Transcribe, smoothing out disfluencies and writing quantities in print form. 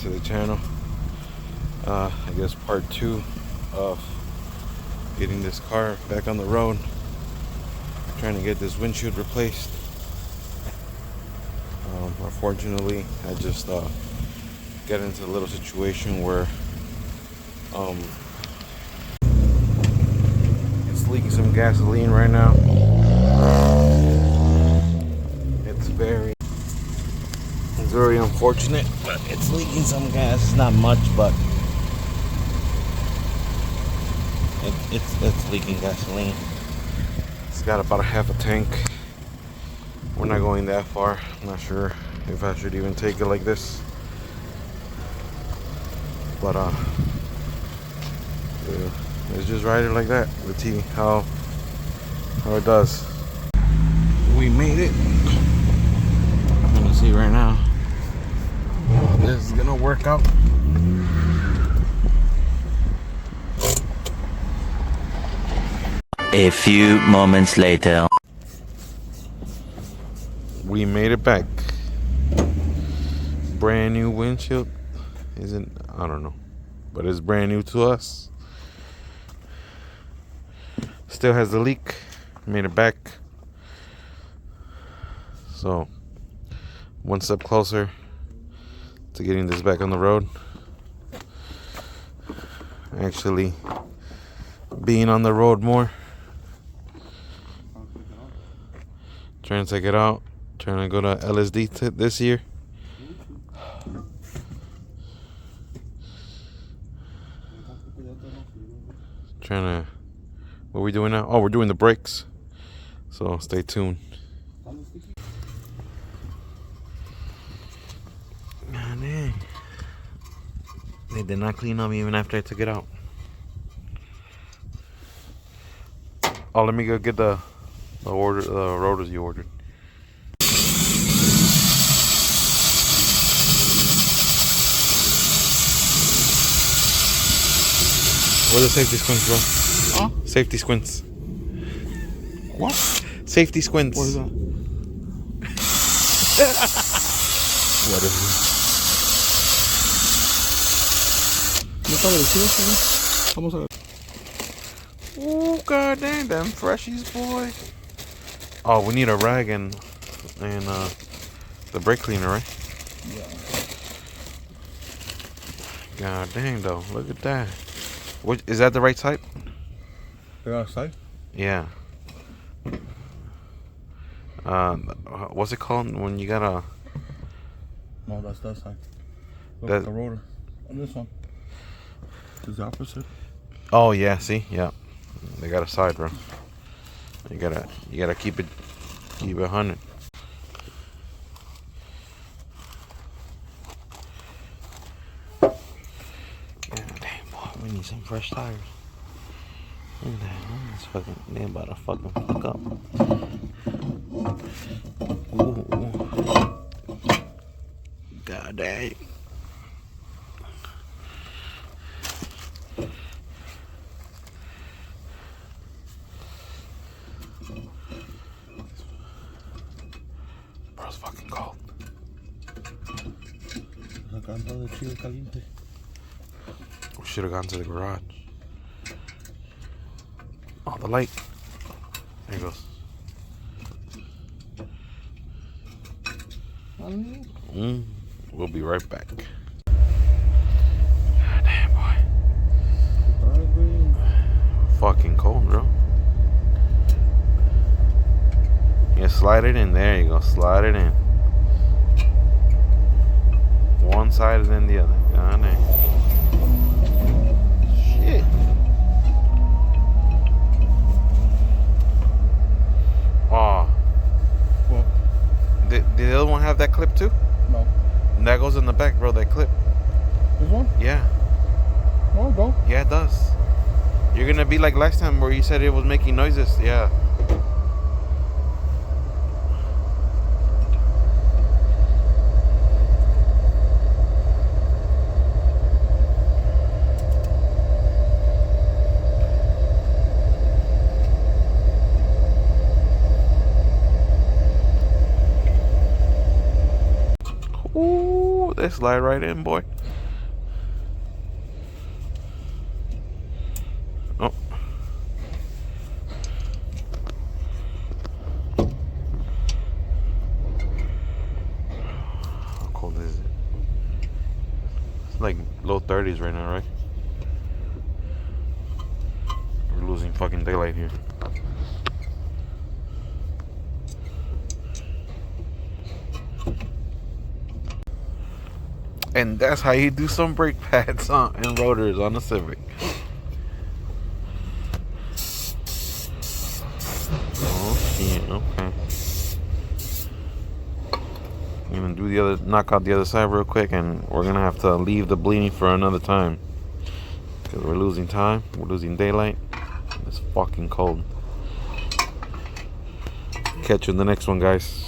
to the channel. I guess part 2 of getting this car back on the road, trying to get this windshield replaced. Unfortunately, I just got into a little situation where it's leaking some gasoline right now. It's very unfortunate, but it's leaking some gas. It's not much, but it's leaking gasoline. It's got about a half a tank. We're not going that far. I'm not sure if I should even take it like this, but let's just ride it like that. Let's see how it does. We made it. I'm gonna see right now. This is gonna work out. A few moments later. We made it back. Brand new windshield. I don't know, but it's brand new to us. Still has the leak. Made it back. So, one step closer to getting this back on the road. Actually, being on the road more. Trying to take it out. Trying to go to LSD this year. What are we doing now? Oh, we're doing the brakes. So stay tuned. Man, they did not clean up even after I took it out. Oh, let me go get the rotors you ordered. Where are the safety squints, bro? Huh? Safety squints. What? Safety squints. What is that? What is it? ¿No está delicioso, no? Vamos a ver. Oh, god dang, them freshies, boy. Oh, we need a rag and the brake cleaner, right? Yeah. God dang, though. Look at that. What, is that the right type? The other side? Yeah. What's it called when you gotta? No, that's that side. Look That- at the rotor. And this one. It's the opposite. Oh yeah, see, yeah. They got a side, bro. You gotta keep it 100. God damn, boy, we need some fresh tires. Look at that, man. It's fucking, they about to fucking fuck up. Ooh. God damn. Bro's fucking cold. We should have gone to the garage. Oh, the light. There it goes. We'll be right back. God damn, boy. Fucking cold, bro. Yeah, slide it in. There you go. Slide it in. One side and then the other. God damn. Shit. Oh. What? Did the other one have that clip too? No. And that goes in the back, bro. That clip. This one? Yeah. No, it don't. Yeah, it does. You're gonna be like last time where you said it was making noises. Yeah. Ooh, they slide right in, boy. like low 30s right now, right? We're losing fucking daylight here. And that's how you do some brake pads and rotors on a Civic. Oh shit, okay. I'm gonna do the other, knock out the other side real quick, and we're gonna have to leave the bleeding for another time. Because we're losing time, we're losing daylight. It's fucking cold. Catch you in the next one, guys.